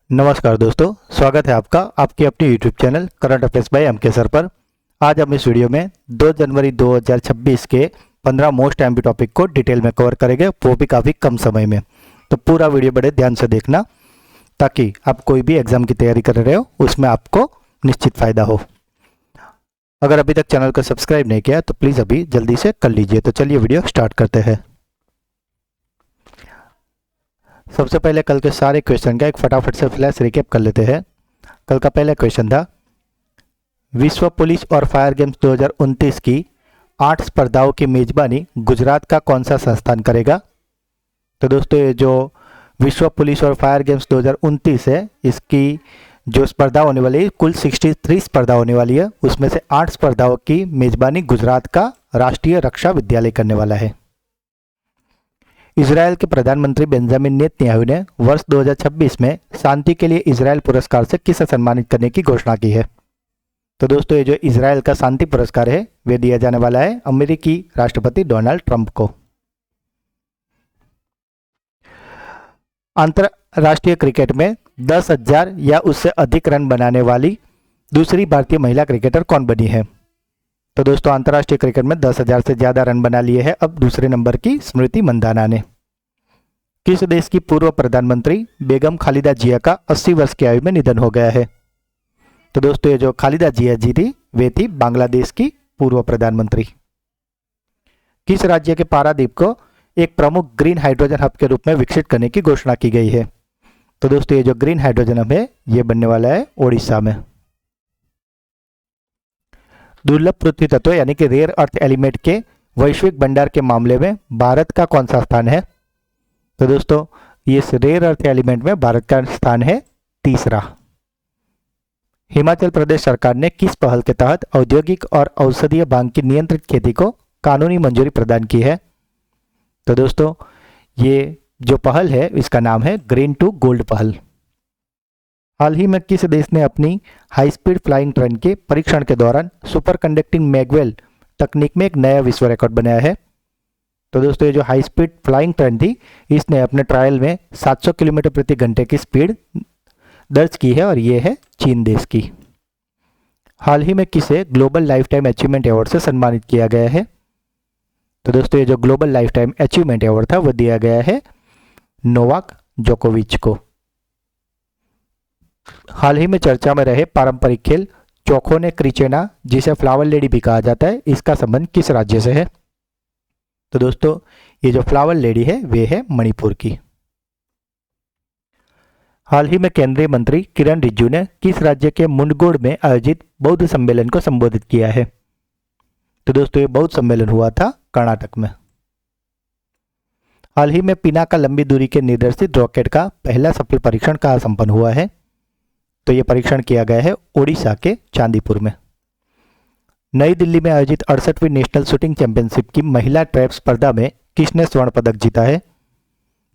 नमस्कार दोस्तों, स्वागत है आपका आपके अपने YouTube channel current affairs by M K sir पर। आज हम इस वीडियो में 2 जनवरी 2026 के 15 मोस्ट एमपी टॉपिक को डिटेल में कवर करेंगे, वो भी काफ़ी कम समय में। तो पूरा वीडियो बड़े ध्यान से देखना ताकि आप कोई भी एग्जाम की तैयारी कर रहे हो उसमें आपको निश्चित फ़ायदा हो। अगर अभी तक चैनल को सब्सक्राइब नहीं किया तो प्लीज़ अभी जल्दी से कर लीजिए। तो चलिए वीडियो स्टार्ट करते हैं। सबसे पहले कल के सारे क्वेश्चन का एक फटाफट से फ्लैश रिकैप कर लेते हैं। कल का पहला क्वेश्चन था, विश्व पुलिस और फायर गेम्स 2029 की 8 स्पर्धाओं की मेजबानी गुजरात का कौन सा संस्थान करेगा। तो दोस्तों ये जो विश्व पुलिस और फायर गेम्स 2029 है, इसकी जो स्पर्धा होने वाली है, कुल 63 स्पर्धा होने वाली है, उसमें से 8 स्पर्धाओं की मेजबानी गुजरात का राष्ट्रीय रक्षा विद्यालय करने वाला है। इजरायल के प्रधानमंत्री बेंजामिन नेतन्याहू ने वर्ष 2026 में शांति के लिए इजरायल पुरस्कार से किसे सम्मानित करने की घोषणा की है। तो दोस्तों ये जो इजरायल का शांति पुरस्कार है वे दिया जाने वाला है अमेरिकी राष्ट्रपति डोनाल्ड ट्रंप को। अंतरराष्ट्रीय क्रिकेट में 10,000 या उससे अधिक रन बनाने वाली दूसरी भारतीय महिला क्रिकेटर कौन बनी है। तो दोस्तों अंतर्राष्ट्रीय क्रिकेट में 10,000 से ज़्यादा रन बना लिए हैं अब दूसरे नंबर की स्मृति मंदाना ने। किस देश की पूर्व प्रधानमंत्री बेगम खालिदा जिया का 80 वर्ष की आयु में निधन हो गया है। तो दोस्तों ये जो खालिदा जिया जी थी वे थी बांग्लादेश की पूर्व प्रधानमंत्री। किस राज्य के पारादीप को एक प्रमुख ग्रीन हाइड्रोजन हब के रूप में विकसित करने की घोषणा की गई है। तो दोस्तों ये जो ग्रीन हाइड्रोजन हब है ये बनने वाला है ओडिशा में। दुर्लभ पृथ्वी तत्व यानी कि रेयर अर्थ एलिमेंट के वैश्विक भंडार के मामले में भारत का कौन सा स्थान है। तो दोस्तों ये रेयर अर्थ एलिमेंट में भारत का स्थान है तीसरा। हिमाचल प्रदेश सरकार ने किस पहल के तहत औद्योगिक और औषधीय भांग की नियंत्रित खेती को कानूनी मंजूरी प्रदान की है। तो दोस्तों ये जो पहल है इसका नाम है ग्रीन टू गोल्ड पहल। हाल ही में किस देश ने अपनी हाई स्पीड फ्लाइंग ट्रेन के परीक्षण के दौरान सुपर कंडक्टिंग मैगवेल तकनीक में एक नया विश्व रिकॉर्ड बनाया है। तो दोस्तों ये जो हाई स्पीड फ्लाइंग ट्रेन थी इसने अपने ट्रायल में 700 किलोमीटर प्रति घंटे की स्पीड दर्ज की है और ये है चीन देश की। हाल ही में किसे global life time achievement award से सम्मानित किया गया है। तो दोस्तों ये जो global life time achievement award था वो दिया गया है नोवाक जोकोविच को। हाल ही में चर्चा में रहे पारंपरिक खेल चोखोने क्रिचेना जिसे फ्लावर लेडी भी कहा जाता है, इसका संबंध किस राज्य से है। तो दोस्तों ये जो फ्लावर लेडी है वे है मणिपुर की। हाल ही में केंद्रीय मंत्री किरण रिजिजू ने किस राज्य के मुंडगोड़ में आयोजित बौद्ध सम्मेलन को संबोधित किया है। तो दोस्तों ये बौद्ध सम्मेलन हुआ था कर्नाटक में। हाल ही में पिनाका लंबी दूरी के निर्देशित रॉकेट का पहला सफल परीक्षण कहाँ संपन्न हुआ है। तो यह परीक्षण किया गया है ओडिशा के चांदीपुर में। नई दिल्ली में आयोजित 68वीं नेशनल शूटिंग चैंपियनशिप की महिला ट्रैप स्पर्धा में किसने स्वर्ण पदक जीता है।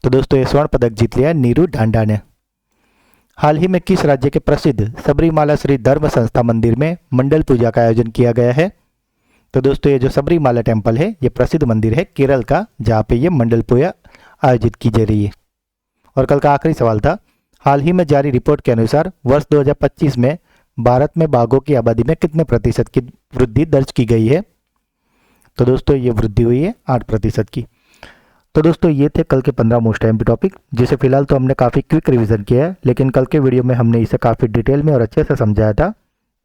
तो दोस्तों ये स्वर्ण पदक जीत लिया नीरू ढांडा ने। हाल ही में किस राज्य के प्रसिद्ध सबरीमाला श्री धर्म संस्था मंदिर में मंडल पूजा का आयोजन किया गया है। तो दोस्तों ये जो सबरीमाला टेम्पल है ये प्रसिद्ध मंदिर है केरल का, जहाँ पे ये मंडल पूजा आयोजित की जा रही है। और कल का आखिरी सवाल था, हाल ही में जारी रिपोर्ट के अनुसार वर्ष 2025 में भारत में बाघों की आबादी में कितने प्रतिशत की वृद्धि दर्ज की गई है। तो दोस्तों ये वृद्धि हुई है 8% की। तो दोस्तों ये थे कल के 15 मोस्ट एमपी टॉपिक, जिसे फिलहाल तो हमने काफ़ी क्विक रिवीजन किया है, लेकिन कल के वीडियो में हमने इसे काफ़ी डिटेल में और अच्छे से समझाया था।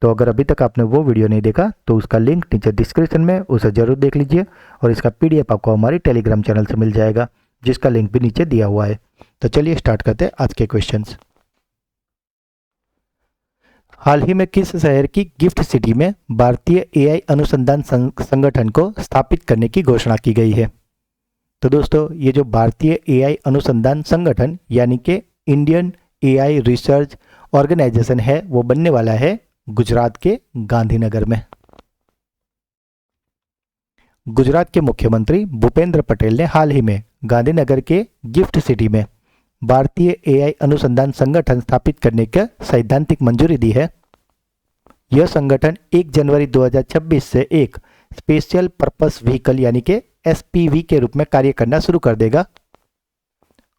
तो अगर अभी तक आपने वो वीडियो नहीं देखा तो उसका लिंक नीचे डिस्क्रिप्शन में, उसे ज़रूर देख लीजिए। और इसका PDF आपको हमारी टेलीग्राम चैनल से मिल जाएगा, जिसका लिंक भी नीचे दिया हुआ है। तो चलिए स्टार्ट करते हैं आज के क्वेश्चंस। हाल ही में किस शहर की गिफ्ट सिटी में भारतीय AI अनुसंधान संगठन को स्थापित करने की घोषणा की गई है। तो दोस्तों ये जो भारतीय AI अनुसंधान संगठन यानी कि इंडियन AI रिसर्च ऑर्गेनाइजेशन है वो बनने वाला है गुजरात के गांधीनगर में। गुजरात के मुख्यमंत्री भूपेंद्र पटेल ने हाल ही में गांधीनगर के गिफ्ट सिटी में भारतीय AI अनुसंधान संगठन स्थापित करने का सैद्धांतिक मंजूरी दी है। यह संगठन 1 जनवरी 2026 से एक स्पेशल पर्पस व्हीकल यानी कि SPV के रूप में कार्य करना शुरू कर देगा।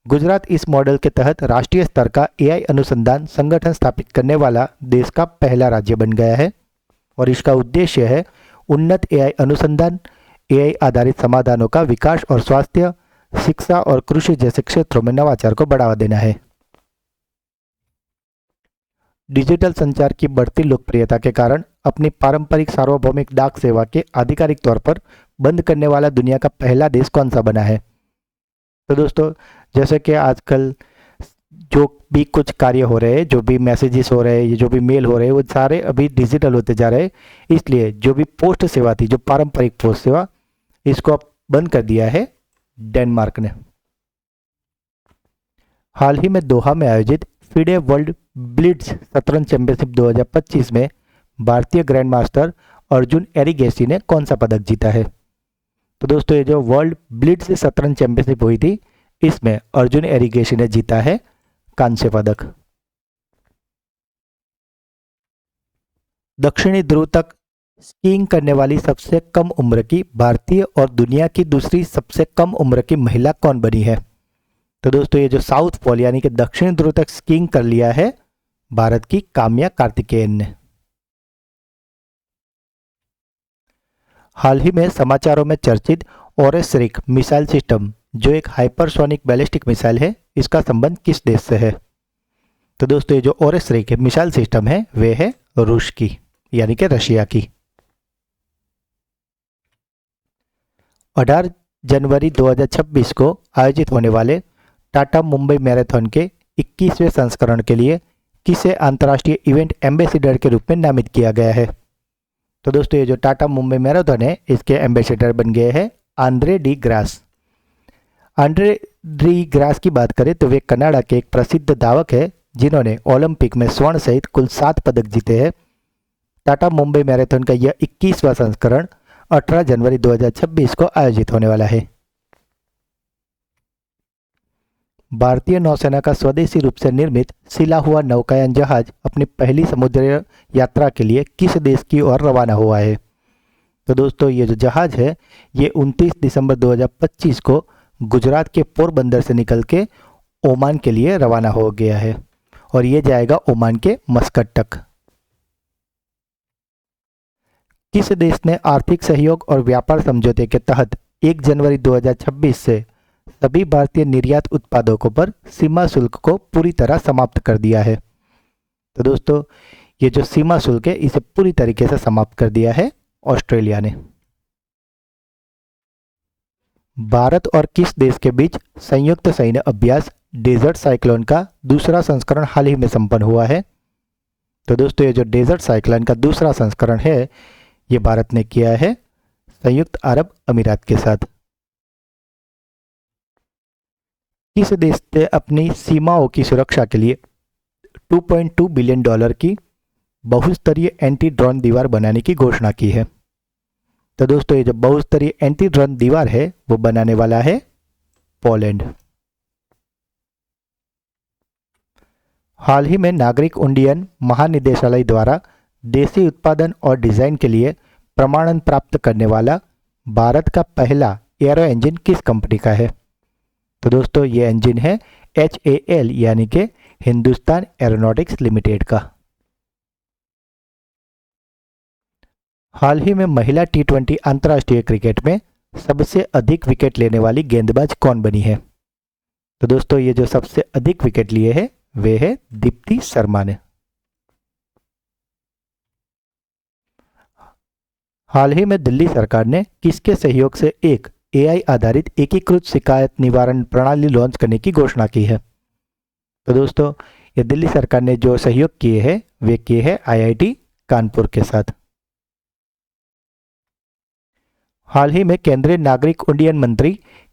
गुजरात इस मॉडल के तहत राष्ट्रीय स्तर का एआई अनुसंधान संगठन स्थापित करने वाला देश का पहला राज्य बन गया है और इसका उद्देश्य है उन्नत एआई अनुसंधान, एआई आधारित समाधानों का विकास और स्वास्थ्य, शिक्षा और कृषि जैसे क्षेत्रों में नवाचार को बढ़ावा देना है। डिजिटल संचार की बढ़ती लोकप्रियता के कारण अपनी पारंपरिक सार्वभौमिक डाक सेवा के आधिकारिक तौर पर बंद करने वाला दुनिया का पहला देश कौन सा बना है? तो दोस्तों, जैसे कि आजकल जो भी कुछ कार्य हो रहे हैं, जो भी मैसेजेस हो रहे हैं, जो भी मेल हो रहे हैं, वो सारे अभी डिजिटल होते जा रहे हैं। इसलिए जो भी पोस्ट सेवा थी, जो पारंपरिक पोस्ट सेवा, इसको अब बंद कर दिया है डेनमार्क ने। हाल ही में दोहा में आयोजित फिडे वर्ल्ड ब्लिट्ज शतरंज चैंपियनशिप 2025 में भारतीय ग्रैंड मास्टर अर्जुन एरिगेसी ने कौन सा पदक जीता है? तो दोस्तों, ये जो वर्ल्ड ब्लिट्ज शतरंज चैंपियनशिप हुई थी, इसमें अर्जुन एरिगेसी ने जीता है कांस्य पदक। दक्षिणी ध्रुव तक स्कीइंग करने वाली सबसे कम उम्र की भारतीय और दुनिया की दूसरी सबसे कम उम्र की महिला कौन बनी है? तो दोस्तों, ये जो साउथ पोल यानी कि दक्षिण ध्रुव तक स्कीइंग कर लिया है भारत की काम्या कार्तिकेयन ने। हाल ही में समाचारों में चर्चित ओरेसरिक मिसाइल सिस्टम, जो एक हाइपरसोनिक बैलिस्टिक मिसाइल है, इसका संबंध किस देश से है? तो दोस्तों, ये जो ओरेसरिक मिसाइल सिस्टम है वे है रूस की यानी कि रशिया की। 18 जनवरी 2026 को आयोजित होने वाले टाटा मुंबई मैराथन के 21वें संस्करण के लिए किसे अंतर्राष्ट्रीय इवेंट एम्बेसडर के रूप में नामित किया गया है? तो दोस्तों, ये जो टाटा मुंबई मैराथन है, इसके एम्बेसडर बन गए हैं Andre D grass. Andre D grass की बात करें तो वे कनाडा के एक प्रसिद्ध धावक है जिन्होंने ओलंपिक में स्वर्ण सहित कुल 7 पदक जीते हैं। टाटा मुंबई मैराथन का यह 21वां संस्करण 18 जनवरी 2026 को आयोजित होने वाला है। भारतीय नौसेना का स्वदेशी रूप से निर्मित सिला हुआ नौकायन जहाज अपनी पहली समुद्री यात्रा के लिए किस देश की ओर रवाना हुआ है? तो दोस्तों, ये जो जहाज है ये 29 दिसंबर 2025 को गुजरात के पोरबंदर से निकल के ओमान के लिए रवाना हो गया है और ये जाएगा ओमान के मस्कट तक। किस देश ने आर्थिक सहयोग और व्यापार समझौते के तहत 1 जनवरी 2026 से सभी भारतीय निर्यात उत्पादों पर सीमा शुल्क को पूरी तरह समाप्त कर दिया है? तो दोस्तों, ये जो सीमा शुल्क है इसे पूरी तरीके से समाप्त कर दिया है ऑस्ट्रेलिया ने। भारत और किस देश के बीच संयुक्त सैन्य अभ्यास डेजर्ट साइक्लोन का दूसरा संस्करण हाल ही में संपन्न हुआ है? तो दोस्तों, ये जो डेजर्ट साइक्लोन का दूसरा संस्करण है ये भारत ने किया है संयुक्त अरब अमीरात के साथ। किस देश ने अपनी सीमाओं की सुरक्षा के लिए $2.2 बिलियन की बहुस्तरीय एंटी ड्रोन दीवार बनाने की घोषणा की है? तो दोस्तों, ये जो बहुस्तरीय एंटी ड्रोन दीवार है वो बनाने वाला है पोलैंड। हाल ही में नागरिक उड्डयन महानिदेशालय द्वारा देसी उत्पादन और डिजाइन के लिए प्रमाणन प्राप्त करने वाला भारत का पहला एरो इंजन किस कंपनी का है? तो दोस्तों, ये इंजन है HAL यानी कि हिंदुस्तान एरोनॉटिक्स लिमिटेड का। हाल ही में महिला T20 अंतर्राष्ट्रीय क्रिकेट में सबसे अधिक विकेट लेने वाली गेंदबाज कौन बनी है? तो दोस्तों, ये जो सबसे अधिक विकेट लिए हैं वे है दीप्ति शर्मा ने। हाल ही में दिल्ली सरकार ने किसके सहयोग से एक AI आधारित एकीकृत शिकायत निवारण प्रणाली लॉन्च करने की घोषणा की है? तो दोस्तों, ये दिल्ली सरकार ने जो सहयोग किए हैं वे किए हैं IIT कानपुर के साथ। हाल ही में केंद्रीय नागरिक उड्डयन मंत्री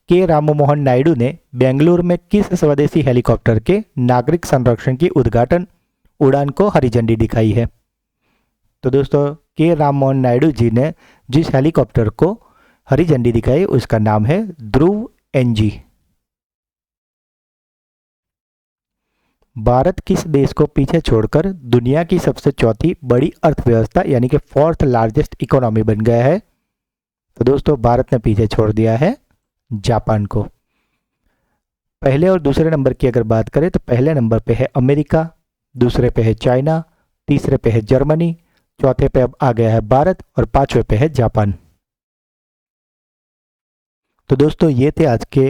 के राममोहन नायडू ने बेंगलुरु में किस स्वदेशी हेलीकॉप्टर के नागरिक संरक्षण की उद्घाटन उड़ान को हरी झंडी दिखाई है? तो दोस्तों, के राममोहन नायडू जी ने जिस हेलीकॉप्टर को हरी झंडी दिखाई उसका नाम है ध्रुव NG। भारत किस देश को पीछे छोड़कर दुनिया की सबसे चौथी बड़ी अर्थव्यवस्था यानी कि 4th लार्जेस्ट इकोनॉमी बन गया है? तो दोस्तों, भारत ने पीछे छोड़ दिया है जापान को। पहले और दूसरे नंबर की अगर बात करें तो पहले नंबर पे है अमेरिका, दूसरे पे है चाइना, तीसरे पे है जर्मनी, चौथे पे अब आ गया है भारत और पांचवे पे है जापान। तो दोस्तों ये थे आज के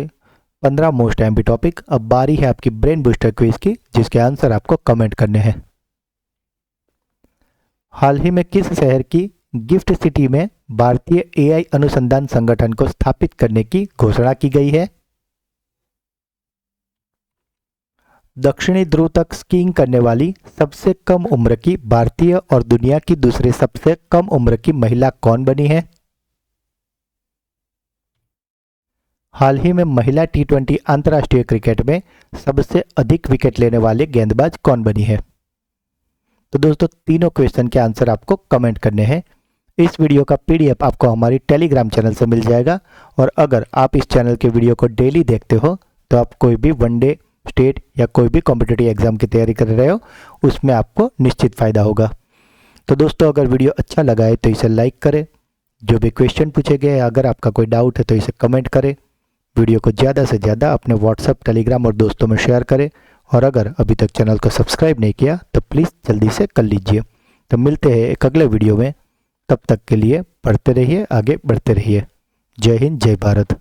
15 मोस्ट एमपी टॉपिक। अब बारी है आपकी ब्रेन बूस्टर क्विज की, जिसके आंसर आपको कमेंट करने हैं। हाल ही में किस शहर की गिफ्ट सिटी में भारतीय एआई अनुसंधान संगठन को स्थापित करने की घोषणा की गई है? दक्षिणी ध्रुव तक स्कीइंग करने वाली सबसे कम उम्र की भारतीय और दुनिया की दूसरी सबसे कम उम्र की महिला कौन बनी है? हाल ही में महिला T20 अंतर्राष्ट्रीय क्रिकेट में सबसे अधिक विकेट लेने वाले गेंदबाज कौन बनी है? तो दोस्तों तीनों क्वेश्चन के आंसर आपको कमेंट करने हैं। इस वीडियो का PDF आपको हमारी टेलीग्राम चैनल से मिल जाएगा। और अगर आप इस चैनल के वीडियो को डेली देखते हो तो आप कोई भी वनडे, स्टेट या कोई भी कॉम्पिटिटिव एग्जाम की तैयारी कर रहे हो, उसमें आपको निश्चित फ़ायदा होगा। तो दोस्तों अगर वीडियो अच्छा लगा है तो इसे लाइक करें, जो भी क्वेश्चन पूछे गए अगर आपका कोई डाउट है तो इसे कमेंट करें, वीडियो को ज़्यादा से ज़्यादा अपने व्हाट्सएप, टेलीग्राम और दोस्तों में शेयर करें, और अगर अभी तक चैनल को सब्सक्राइब नहीं किया तो प्लीज़ जल्दी से कर लीजिए। तो मिलते हैं एक अगले वीडियो में, तब तक के लिए पढ़ते रहिए, आगे बढ़ते रहिए। जय हिंद, जय भारत।